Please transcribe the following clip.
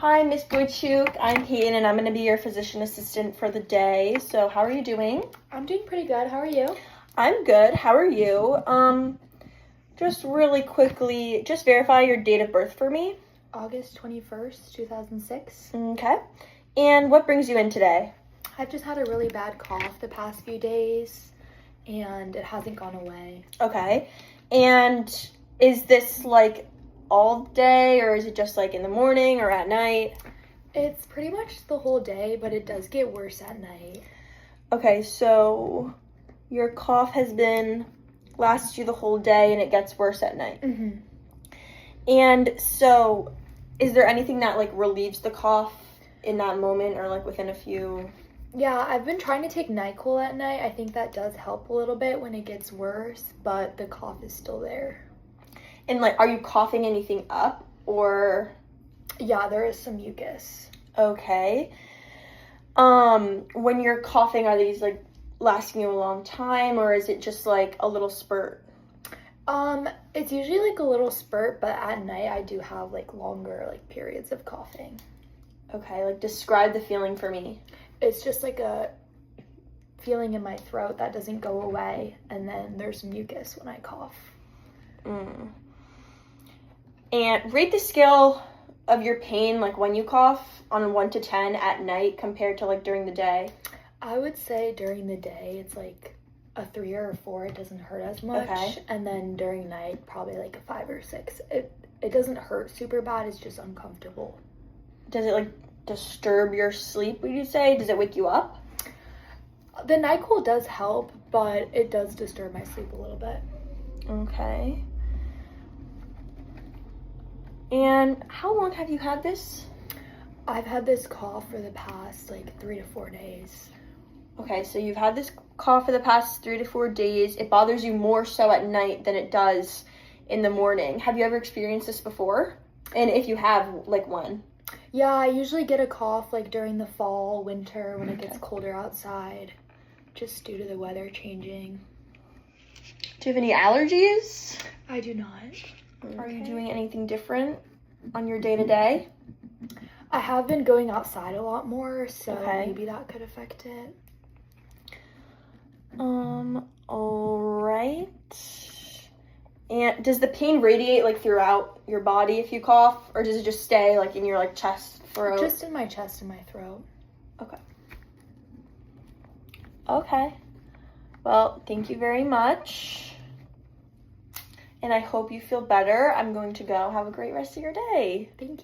Hi, Miss Boychuk. I'm Peyton, and I'm going to be your physician assistant for the day. So, how are you doing? I'm doing pretty good. How are you? I'm good. How are you? Just really quickly, just verify your date of birth for me. August 21st, 2006. Okay. And what brings you in today? I've just had a really bad cough the past few days, and it hasn't gone away. Okay. And is this like all day, or is it just like in the morning or at night? It's pretty much the whole day, but it does get worse at night. Okay, so your cough has been lasts you the whole day and it gets worse at night. Mm-hmm. And so is there anything that like relieves the cough in that moment or like within a few? Yeah, I've been trying to take NyQuil at night. I think that does help a little bit when it gets worse, but the cough is still there. And like, are you coughing anything up or? Yeah, there is some mucus. Okay. When you're coughing, are these like lasting you a long time or is it just like a little spurt? It's usually like a little spurt, but at night I do have like longer like periods of coughing. Okay, like describe the feeling for me. It's just like a feeling in my throat that doesn't go away, and then there's mucus when I cough. And rate the scale of your pain, like when you cough, on a 1 to 10 at night compared to like during the day. I would say during the day it's like a 3 or a 4. It doesn't hurt as much. Okay. And then during night probably like a 5 or 6. It doesn't hurt super bad. It's just uncomfortable. Does it like disturb your sleep, would you say? Does it wake you up? The NyQuil does help, but it does disturb my sleep a little bit. Okay. And how long have you had this? I've had this cough for the past like 3 to 4 days. Okay, so you've had this cough for the past 3 to 4 days. It bothers you more so at night than it does in the morning. Have you ever experienced this before? And if you have, like when? Yeah, I usually get a cough like during the fall, winter, when it gets colder outside, just due to the weather changing. Do you have any allergies? I do not. Are you doing anything different on your day-to-day? I have been going outside a lot more, so Okay. maybe that could affect it. All right. And does the pain radiate like throughout your body if you cough, or does it just stay like in your like chest, throat? Just in my chest and my throat. Okay. Okay. Well, thank you very much. And I hope you feel better. I'm going to go. Have a great rest of your day. Thank you.